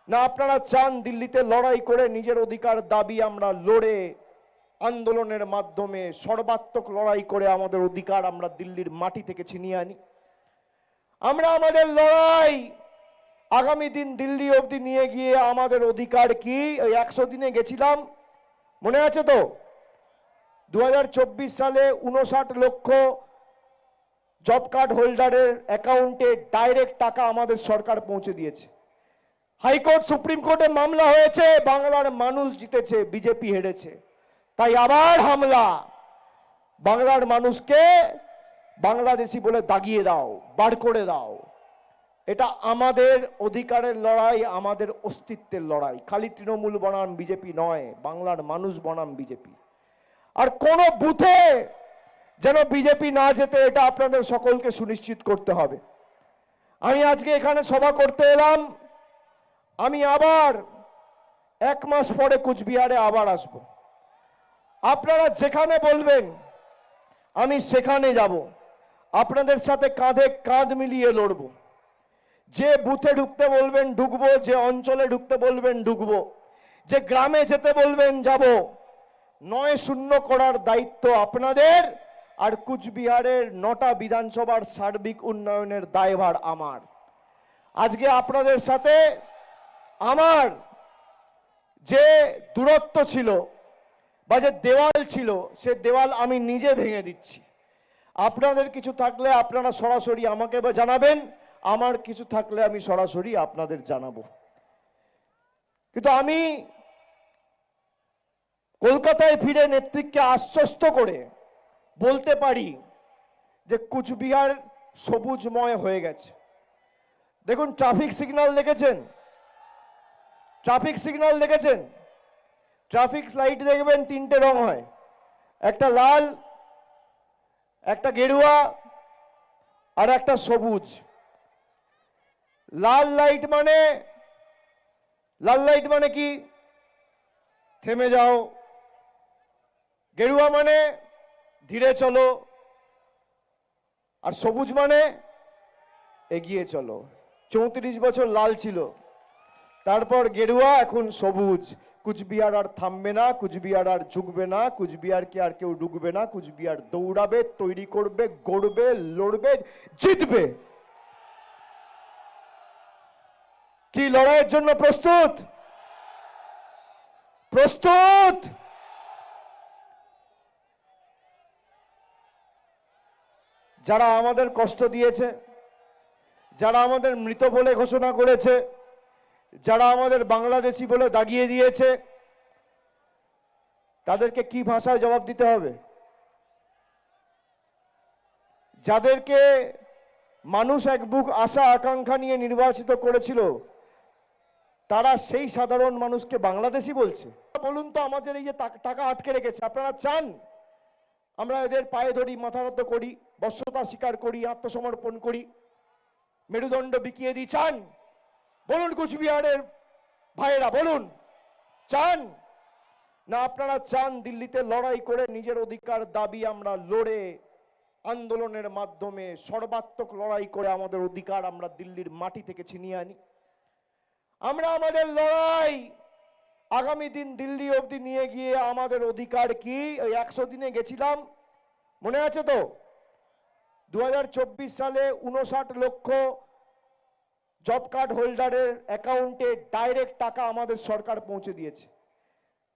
না? আপনারা চান দিল্লিতে লড়াই করে নিজের অধিকার দাবি আমরা লড়ে আন্দোলনের মাধ্যমে সর্বাত্মক লড়াই করে আমাদের অধিকার আমরা দিল্লির মাটি থেকে ছিনিয়ে আনি? আমরা আমাদের লড়াই আগামী দিন দিল্লি অবধি নিয়ে গিয়ে আমাদের অধিকার কি? ওই 100 দিনে গেছিলাম, মনে আছে তো? 2024 সালে 59 লক্ষ জব কার্ড হোল্ডারের অ্যাকাউন্টে ডাইরেক্ট টাকা আমাদের সরকার পৌঁছে দিয়েছে। হাইকোর্ট, সুপ্রিম কোর্টে মামলা হয়েছে, বাংলার মানুষ জিতেছে, বিজেপি হেরেছে। তাই আবার হামলা। বাংলার মানুষকে বাংলাদেশি বলে দাগিয়ে দাও, বার করে দাও। এটা আমাদের অধিকারের লড়াই, আমাদের অস্তিত্বের লড়াই। খালি তৃণমূল বনাম বিজেপি নয়, বাংলার মানুষ বনাম বিজেপি। আর কোন বুথে যেন বিজেপি না যেতে, এটা আপনাদের সকলকে সুনিশ্চিত করতে হবে। আমি আজকে এখানে সভা করতে এলাম। আমি আবার 1 মাস পরে কুচবিহারে আবার আসব। আপনারা যেখানে বলবেন আমি সেখানে যাব, আপনাদের সাথে কাঁধে কাঁধ মিলিয়ে লড়ব। যে বুথে ঢুকতে বলবেন ঢুকবো, যে অঞ্চলে ঢুকতে বলবেন ঢুকবো, যে গ্রামে যেতে বলবেন যাব। 9-0 করার দায়িত্ব আপনাদের, আর কুচবিহারের 9টা বিধানসভার সার্বিক উন্নয়নের দায়ভার আমার। আজকে আপনাদের সাথে আমার যে দূরত্ব ছিল বা যে দেওয়াল ছিল, সে দেওয়াল আমি নিজে ভেঙে দিচ্ছি। আপনাদের কিছু থাকলে আপনারা সরাসরি আমাকে জানাবেন, আমার কিছু থাকলে আমি সরাসরি আপনাদের জানাবো। কিন্তু আমি কলকাতায় ফিরে নেতৃত্বকে আশ্বস্ত করে বলতে পারি যে কুচবিহার সবুজময় হয়ে গেছে। দেখুন, ট্রাফিক সিগন্যাল দেখেছেন? ট্রাফিক সিগন্যাল দেখেছেন? ট্রাফিক লাইট দেখবেন 3টে রং হয়, একটা লাল, একটা গেরুয়া আর একটা সবুজ। লাল লাইট মানে কি? থেমে যাও। গেরুয়া মানে ধীরে চলো, আর সবুজ মানে এগিয়ে চলো। 34 বছর লাল ছিল, তারপর গেরুয়া, এখন সবুজ। কুচবিহার আর থামবে না, কুচবিহার আর ঝুঁকবে না, কুচবিহারকে আর কেউ ঢুকবে না। কুচবিহার দৌড়াবে, তৈরি করবে, গড়বে, লড়বে, জিতবে। কি লড়াইয়ের জন্য প্রস্তুত? প্রস্তুত? যারা আমাদের কষ্ট দিয়েছে, যারা আমাদের মৃত বলে ঘোষণা করেছে, যারা আমাদের বাংলাদেশি বলে দাগিয়ে দিয়েছে, তাদেরকে কি ভাষায় জবাব দিতে হবে? যাদেরকে মানুষ এক বুক আশা আকাঙ্ক্ষা নিয়ে নির্বাচিত করেছিল, তারা সেই সাধারণ মানুষকে বাংলাদেশি বলছে? বলুন তো, আমাদের এই যে টাকা আটকে রেখেছে, আপনারা চান আমরা এদের পায়ে ধরি, মাথা নত করি, বশ্যতা স্বীকার করি, আত্মসমর্পণ করি, মেরুদণ্ড বিকিয়ে দিই? চান? বলুন কুচবিহারের ভাইয়েরা, বলুন, চান না? আপনারা চান দিল্লিতে লড়াই করে নিজের অধিকার দাবি আমরা লড়ে, আন্দোলনের মাধ্যমে সর্বাত্মক লড়াই করে আমাদের অধিকার আমরা দিল্লির মাটি থেকে ছিনিয়ে আনি? আমরা আমাদের লড়াই আগামী দিন দিল্লি অবধি নিয়ে গিয়ে আমাদের অধিকার কি? ওই 100 দিনে গেছিলাম, মনে আছে তো? 2024 সালে 59 লক্ষ জব কার্ড হোল্ডারের অ্যাকাউন্টে ডাইরেক্ট টাকা আমাদের সরকার পৌঁছে দিয়েছে।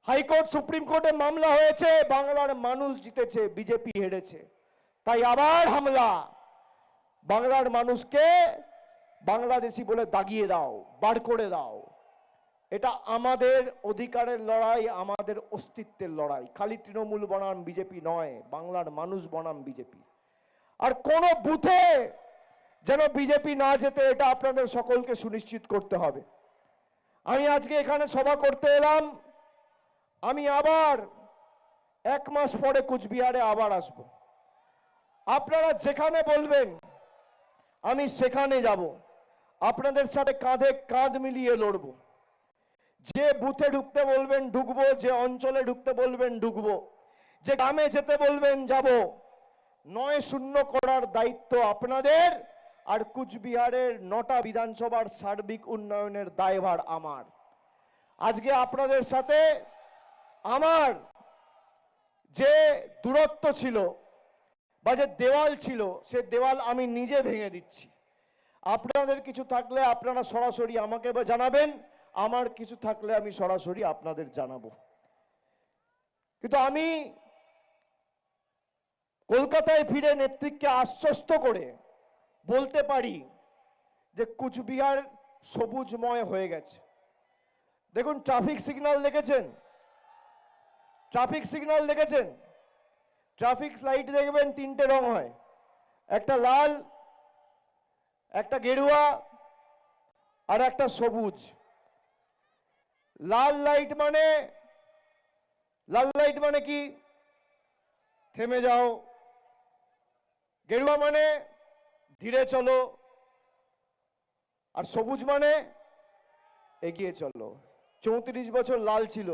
হাইকোর্ট, সুপ্রিম কোর্টে মামলা হয়েছে, বাংলার মানুষ জিতেছে, বিজেপি হেরেছে। তাই আবার হামলা। বাংলার মানুষকে বাংলাদেশি বলে দাগিয়ে দাও, বার করে দাও। এটা আমাদের অধিকারের লড়াই, আমাদের অস্তিত্বের লড়াই। খালি তৃণমূল বনাম বিজেপি নয়, বাংলার মানুষ বনাম বিজেপি। আর কোন বুথে যেন বিজেপি না যেতে, এটা আপনাদের সকলকে সুনিশ্চিত করতে হবে। আমি আজকে এখানে সভা করতে এলাম। আমি আবার 1 মাস পরে কুচবিহারে আবার আসব। আপনারা যেখানে বলবেন আমি সেখানে যাব, আপনাদের সাথে কাঁধে কাঁধ মিলিয়ে লড়ব। যে বুথে ঢুকতে বলবেন ঢুকবো, যে অঞ্চলে ঢুকতে বলবেন ঢুকবো, যে গ্রামে যেতে বলবেন যাব। 9-0 করার দায়িত্ব আপনাদের, আর কুচবিহারের 9টা বিধানসভার সার্বিক উন্নয়নের দায়ভার আমার। আজকে আপনাদের সাথে আমার যে দূরত্ব ছিল বা যে দেওয়াল ছিল, সে দেওয়াল আমি নিজে ভেঙে দিচ্ছি। আপনাদের কিছু থাকলে আপনারা সরাসরি আমাকে জানাবেন, আমার কিছু থাকলে আমি সরাসরি আপনাদের জানাবো। কিন্তু আমি কলকাতায় ফিরে নেতৃত্বকে আশ্বস্ত করে বলতে পারি যে কুচবিহার সবুজময় হয়ে গেছে। দেখুন, ট্রাফিক সিগন্যাল দেখেছেন? ট্রাফিক সিগন্যাল দেখেছেন? ট্রাফিক লাইট দেখবেন 3টে রং হয়, একটা লাল, একটা গেরুয়া আর একটা সবুজ। লাল লাইট মানে কি? থেমে যাও। গেরুয়া মানে ধীরে চলো। আর সবুজ মানে এগিয়ে চলো। 34 বছর লাল ছিল,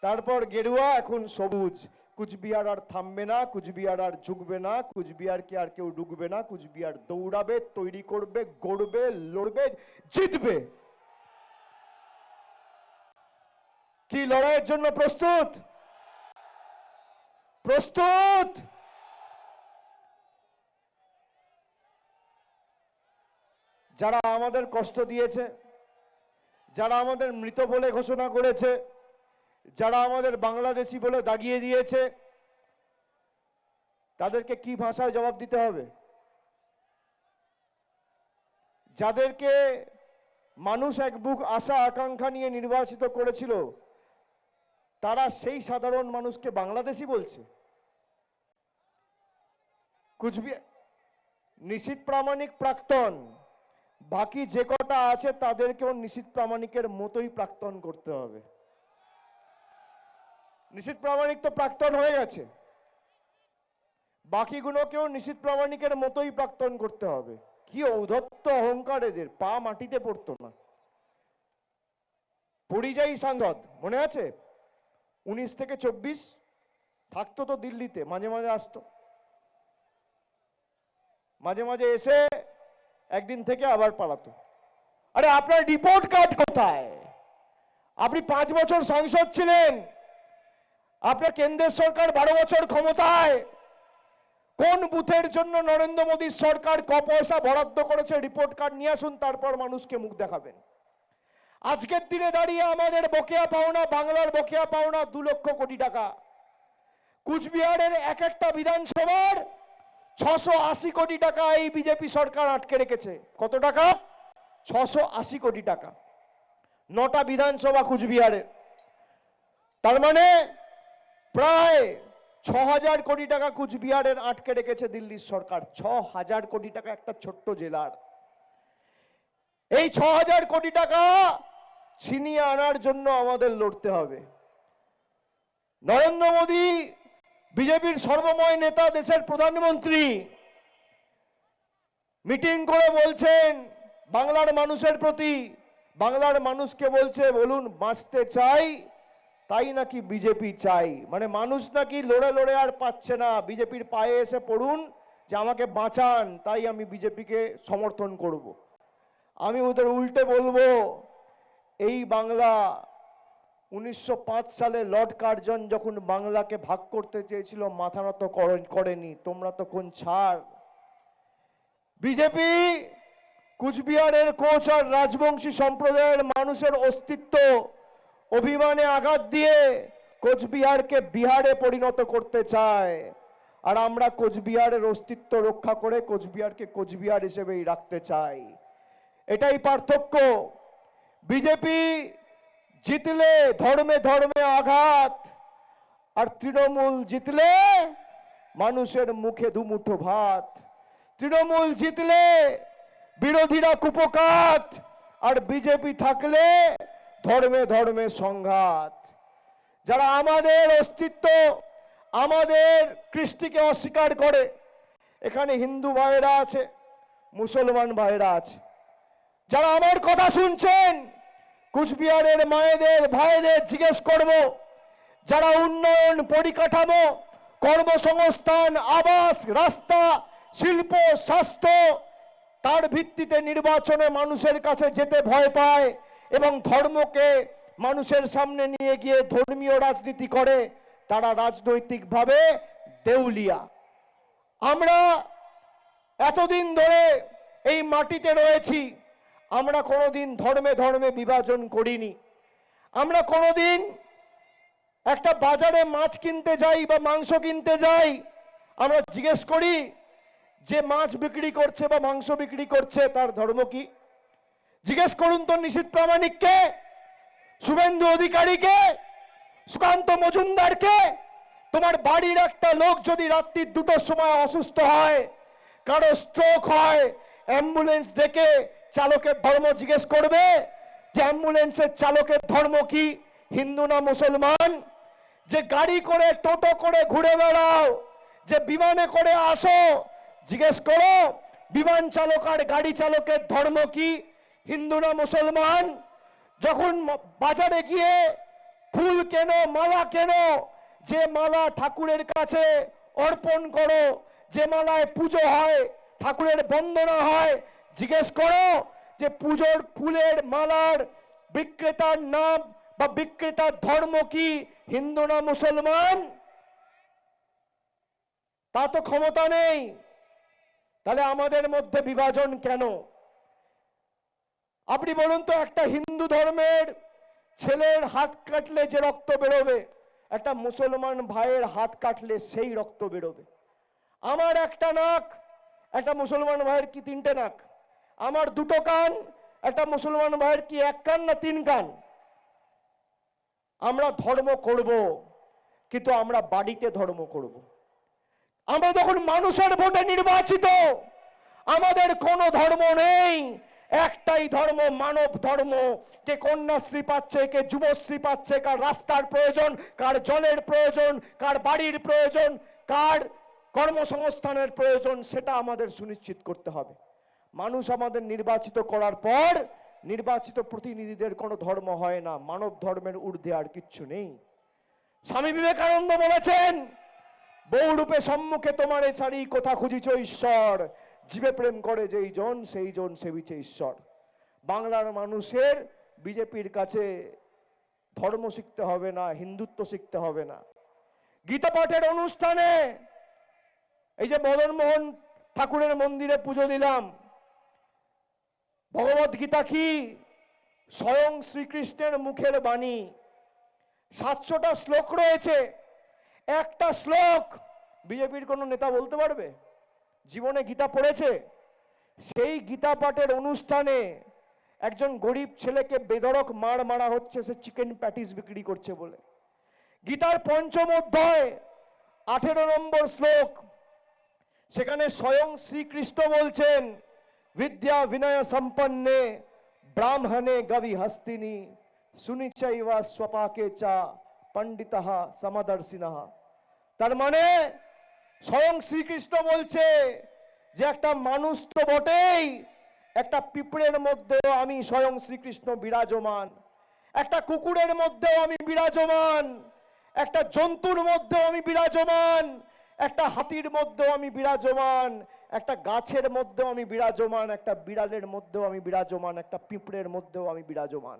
তারপর গেরুয়া, এখন সবুজ। কুচবিহার আর থামবে না, কুচবিহার আর ঝুঁকবে না, কুচবিহারকে আর কেউ ডুববে না। কুচবিহার দৌড়াবে, তৈরি করবে, গড়বে, লড়বে, জিতবে। কি লড়াইয়ের জন্য প্রস্তুত? প্রস্তুত? যারা আমাদের কষ্ট দিয়েছে, যারা আমাদের মৃত বলে ঘোষণা করেছে, যারা আমাদের বাংলাদেশি বলে দাগিয়ে দিয়েছে, তাদেরকে কি ভাষায় জবাব দিতে হবে? যাদেরকে মানুষ এক বুক আশা আকাঙ্ক্ষা নিয়ে নির্বাচিত করেছিল, তারা সেই সাধারণ মানুষকে বাংলাদেশি বলছে। কুচবিহার নিশীথ প্রামাণিক প্রাক্তন, বাকি যে কটা আছে তাদেরকেও নিশীথ প্রামাণিকের মতোই প্রাক্তন করতে হবে। নিশীথ প্রামাণিক তো প্রাক্তন হয়ে গেছে, বাকিগুলোকেও নিশীথ প্রামাণিকের মতোই প্রাক্তন করতে হবে। কি ঔদ্ধত্য অহংকার এদের, পা মাটিতে পড়তো না। পরিযায়ী সাংসদ মনে আছে? 19 থেকে 24 থাকতো তো দিল্লিতে, মাঝে মাঝে আসতো, মাঝে মাঝে এসে একদিন থেকে আবার পালাতো। আরে আপনার রিপোর্ট কার্ড কোথায়? আপনি 5 বছর সাংসদ ছিলেন, আপনার কেন্দ্রের সরকার 12 বছর ক্ষমতায়। কোন বুথের জন্য নরেন্দ্র মোদীর সরকার ক পয়সা বরাদ্দ করেছে রিপোর্ট কার্ড নিয়ে আসুন, তারপর মানুষকে মুখ দেখাবেন। আজকের দিনে দাঁড়িয়ে আমাদের বকেয়া পাওনা, বাংলার বকেয়া পাওনা 2 লক্ষ কোটি টাকা। কুচবিহারের এক একটা বিধানসভার 680 কোটি টাকা এই বিজেপি সরকার আটকে রেখেছে। কত টাকা? 680 কোটি টাকা। 9টা বিধানসভা কুচবিহারের, তার মানে প্রায় 6000 কোটি টাকা কুচবিহারের আটকে রেখেছে দিল্লির সরকার। 6000 কোটি টাকা একটা ছোট্ট জেলার। এই 6000 কোটি টাকা ছিনিয়ে আনার জন্য আমাদের লড়তে হবে। নরেন্দ্র মোদী বিজেপির সর্বময় নেতা, দেশের প্রধানমন্ত্রী, মিটিং করে বলছেন বাংলার মানুষের প্রতি, বাংলার মানুষকে বলছে বলুন বাঁচতে চাই, তাই নাকি বিজেপি চাই। মানে মানুষ নাকি লড়ে লড়ে আর পাচ্ছে না, বিজেপির পায়ে এসে পড়ুন যে আমাকে বাঁচান, তাই আমি বিজেপিকে সমর্থন করব। আমি ওদের উল্টে বলবো, এই বাংলা 1905 সালে লর্ড কার্জন যখন বাংলাকে ভাগ করতে চেয়েছিল, মাথা নত করেনি। তোমরা তো কোন ছাড়। বিজেপি কুচবিহারের কোচ আর রাজবংশী সম্প্রদায়ের মানুষের অস্তিত্ব অভিমানে আঘাত দিয়ে কোচবিহারকে বিহারে পরিণত করতে চায়। আর আমরা কোচবিহারের অস্তিত্ব রক্ষা করে কোচবিহারকে কোচবিহার হিসেবেই রাখতে চাই। এটাই পার্থক্য। বিজেপি জিতলে ধর্মে ধর্মে আঘাত, আর তৃণমূল জিতলে মানুষের মুখে দুমুঠো ভাত। তৃণমূল জিতলে বিরোধীরা কুপকাত, আর বিজেপি থাকলে ধর্মে ধর্মে সংঘাত। যারা আমাদের অস্তিত্ব, আমাদের কৃষ্টিকে অস্বীকার করে, এখানে হিন্দু ভাইরা আছে, মুসলমান ভাইরা আছে, যারা আমার কথা শুনছেন, কুচবিহারের মায়েদের ভাইদের জিজ্ঞেস করব, যারা উন্নয়ন, পরিকাঠামো, কর্মসংস্থান, আবাস, রাস্তা, শিল্প, স্বাস্থ্য, তার ভিত্তিতে নির্বাচনে মানুষের কাছে যেতে ভয় পায় এবং ধর্মকে মানুষের সামনে নিয়ে গিয়ে ধর্মীয় রাজনীতি করে, তারা রাজনৈতিকভাবে দেউলিয়া। আমরা এতদিন ধরে এই মাটিতে রয়েছি, আমরা কোনোদিন ধর্মে ধর্মে বিভাজন করিনি। আমরা কোনোদিন একটা বাজারে মাছ কিনতে যাই বা মাংস কিনতে যাই, আমরা জিজ্ঞেস করি যে মাছ বিক্রি করছে বা মাংস বিক্রি করছে তার ধর্ম কি? জিজ্ঞেস করুন তো নিশীথ প্রামাণিককে, শুভেন্দু অধিকারীকে, সুকান্ত মজুমদারকে। তোমার বাড়ির একটা লোক যদি রাত্রি 2টোর সময় অসুস্থ হয়, কারো স্ট্রোক হয়, অ্যাম্বুলেন্স ডেকে চালকের ধর্ম জিজ্ঞেস করবে যে অ্যাম্বুলেন্সের চালকের ধর্ম কি, হিন্দু না মুসলমান? যে গাড়ি করে টোটো করে ঘুরে বেড়াও, যে বিমানে করে আসো, জিজ্ঞেস করো বিমান চালক আর গাড়ি চালকের ধর্ম কি, হিন্দু না মুসলমান? যখন বাজারে গিয়ে ফুল কেনো, মালা কেনো, যে মালা ঠাকুরের কাছে অর্পণ করো, যে মালায় পুজো হয়, ঠাকুরের বন্দনা হয়, জিজ্ঞেস করো যে পুজোর ফুলের মালার বিক্রেতার নাম বা বিক্রেতার ধর্ম কি, হিন্দু না মুসলমান? তা তো ক্ষমতা নেই। তাহলে আমাদের মধ্যে বিভাজন কেন? আপনি বলুন তো, একটা হিন্দু ধর্মের ছেলের হাত কাটলে যে রক্ত বেরোবে, একটা মুসলমান ভাইয়ের হাত কাটলে সেই রক্ত বেরোবে। আমার একটা নাক, একটা মুসলমান ভাইয়ের কি তিনটে নাক? আমার দুটো কান, একটা মুসলমান ভাইয়ের কি এক কান না তিন কান? আমরা ধর্ম করব, কিন্তু আমরা বাড়িতে ধর্ম করব। আমরা যখন মানুষের ভোটে নির্বাচিত, আমাদের কোনো ধর্ম নেই, একটাই ধর্ম, মানব ধর্ম। কে কন্যাশ্রী পাচ্ছে, কে যুবশ্রী পাচ্ছে, কার রাস্তার প্রয়োজন, কার জলের প্রয়োজন, কার বাড়ির প্রয়োজন, কার কর্মসংস্থানের প্রয়োজন, সেটা আমাদের সুনিশ্চিত করতে হবে। মানুষ আমাদের নির্বাচিত করার পর নির্বাচিত প্রতিনিধিদের কোনো ধর্ম হয় না, মানব ধর্মের ঊর্ধ্বে আর কিচ্ছু নেই। স্বামী বিবেকানন্দ বলেছেন, বহুরূপে সম্মুখে তোমারে ছাড়ি কোথা খুঁজিছ ঈশ্বর, জীবে প্রেম করে যেই জন সেই জন সেবিছে ঈশ্বর। বাংলার মানুষের বিজেপির কাছে ধর্ম শিখতে হবে না, হিন্দুত্ব শিখতে হবে না। গীতা পাঠের অনুষ্ঠানে এই যে মদন মোহন ঠাকুরের মন্দিরে পুজো দিলাম, ভগবত গীতা কি? স্বয়ং শ্রীকৃষ্ণের মুখের বাণী। 700টা শ্লোক রয়েছে। একটা শ্লোক বিজেপির কোন নেতা বলতে পারবে জীবনে গীতা পড়েছে? সেই গীতা পাঠের অনুষ্ঠানে একজন গরিব ছেলেকে বেধড়ক মার মারা হচ্ছে, সে চিকেন প্যাটিস বিক্রি করছে বলে। গীতার 5ম অধ্যায় 18 নম্বর শ্লোক, সেখানে স্বয়ং শ্রীকৃষ্ণ বলছেন, বিদ্যা বিনয় সম্পন্নে ব্রাহ্মণে গবি হস্তিনী সুনিচৈবা স্বপাকে চা পণ্ডিতঃ সমদর্শিনঃ। তার মানে স্বয়ং শ্রীকৃষ্ণ বলছে যে একটা মানুষ তো বটেই, একটা পিঁপড়ের মধ্যেও আমি স্বয়ং শ্রীকৃষ্ণ বিরাজমান, একটা কুকুরের মধ্যেও আমি বিরাজমান, একটা জন্তুর মধ্যেও আমি বিরাজমান, একটা হাতির মধ্যেও আমি বিরাজমান, একটা গাছের মধ্যেও আমি বিরাজমান, একটা বিড়ালের মধ্যেও আমি বিরাজমান, একটা পিঁপড়ের মধ্যেও আমি বিরাজমান।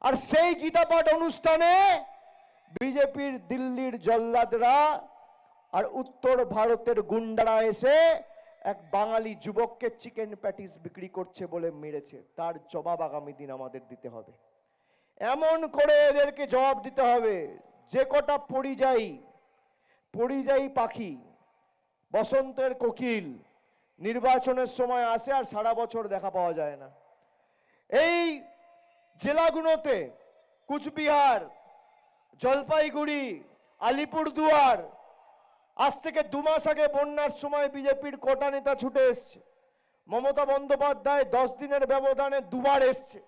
আর সেই গীতা পাঠ অনুষ্ঠানে বিজেপির দিল্লির জল্লাদরা আর উত্তর ভারতের গুন্ডারা এসে এক বাঙালি যুবককে চিকেন প্যাটিস বিক্রি করছে বলে মেরেছে। তার জবাব আগামী দিন আমাদের দিতে হবে। এমন করে এদেরকে জবাব দিতে হবে, যে কটা পরিযায়ী পাখি, বসন্তের কোকিল নির্বাচনের সময় আসে আর সারা বছর দেখা পাওয়া যায় না। এই জেলাগুলোতে কুচবিহার, জলপাইগুড়ি, আলিপুরদুয়ার, আজ থেকে 2 মাস আগে বন্যার সময় বিজেপির কটা নেতা ছুটে এসছে। মমতা বন্দ্যোপাধ্যায় 10 দিনের ব্যবধানে 2 বার এসছে।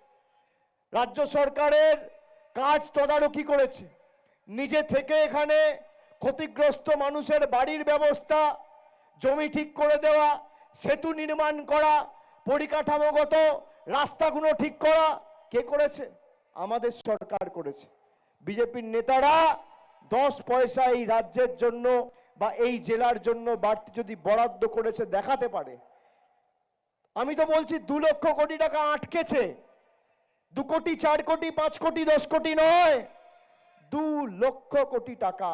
রাজ্য সরকারের কাজ তদারকি করেছে, নিজে থেকে এখানে ক্ষতিগ্রস্ত মানুষের বাড়ির ব্যবস্থা, জমি ঠিক করে দেওয়া, সেতু নির্মাণ করা, পরিকাঠামোগত রাস্তাগুলো ঠিক করা কে করেছে? আমাদের সরকার করেছে। বিজেপির নেতারা 10 পয়সা এই রাজ্যের জন্য বা এই জেলার জন্য বাড়তি যদি বরাদ্দ করেছে দেখাতে পারে। আমি তো বলছি 2 লক্ষ কোটি টাকা আটকেছে। 2 কোটি, 4 কোটি, 5 কোটি, 10 কোটি নয়, 2 লক্ষ কোটি টাকা।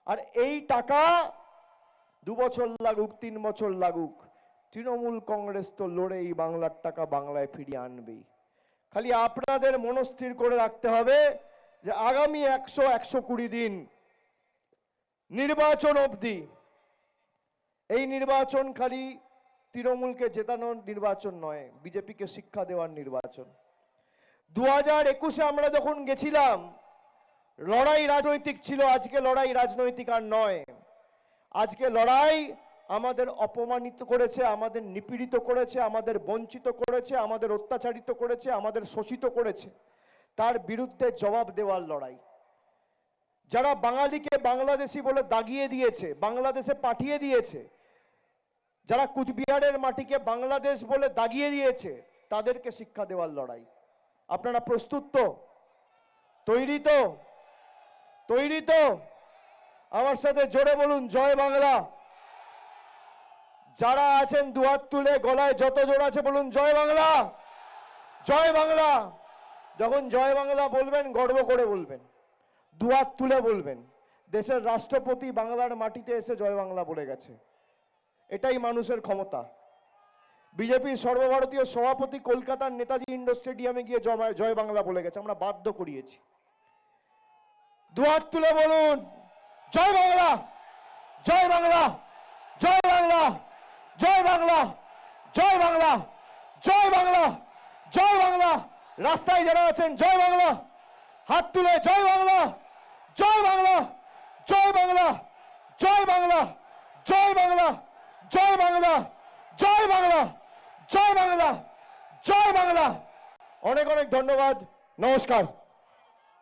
আর এই টাকা 2 বছর লাগুক, 3 বছর লাগুক, তৃণমূল কংগ্রেস তো লড়ে এই বাংলার টাকা বাংলায় ফিরিয়ে আনবেই। খালি আপনাদের মনস্থির করে রাখতে হবে যে আগামী 100-120 দিন নির্বাচন অবধি, এই নির্বাচন খালি তৃণমূলকে জেতানোর নির্বাচন নয়, বিজেপিকে শিক্ষা দেওয়ার নির্বাচন। 2021-এ আমরা যখন গেছিলাম, লড়াই রাজনৈতিক ছিল। আজকে লড়াই রাজনৈতিক আর নয়, আজকে লড়াই আমাদের অপমানিত করেছে, আমাদের নিপীড়িত করেছে, আমাদের বঞ্চিত করেছে, আমাদের অত্যাচারিত করেছে, আমাদের শোষিত করেছে, তার বিরুদ্ধে জবাব দেওয়ার লড়াই। যারা বাঙালিকে বাংলাদেশি বলে দাগিয়ে দিয়েছে, বাংলাদেশে পাঠিয়ে দিয়েছে, যারা কুচবিহারের মাটিকে বাংলাদেশ বলে দাগিয়ে দিয়েছে, তাদেরকে শিক্ষা দেওয়ার লড়াই। আপনারা প্রস্তুত তো? তৈরি তো? তৈরি তো? আমার সাথে জোরে বলুন জয় বাংলা। যারা আছেন দুহাত তুলে, গলায় যত জোর আছে বলুন জয় বাংলা, জয় বাংলা। যখন জয় বাংলা বলবেন গর্ব করে বলবেন, দুহাত তুলে বলবেন। দেশের রাষ্ট্রপতি বাংলার মাটিতে এসে জয় বাংলা বলে গেছে, এটাই মানুষের ক্ষমতা। বিজেপির সর্বভারতীয় সভাপতি কলকাতার নেতাজি ইন্ডোর স্টেডিয়ামে গিয়ে জয় বাংলা বলে গেছে, আমরা বাধ্য করিয়েছি। দুহাত তুলে বলুন জয় বাংলা, জয় বাংলা, জয় বাংলা, জয় বাংলা, জয় বাংলা, জয় বাংলা, জয় বাংলা। রাস্তায় যারা আছেন জয় বাংলা, হাত তুলে জয় বাংলা, জয় বাংলা, জয় বাংলা, জয় বাংলা, জয় বাংলা, জয় বাংলা, জয় বাংলা, জয় বাংলা, জয় বাংলা। অনেক অনেক ধন্যবাদ, নমস্কার।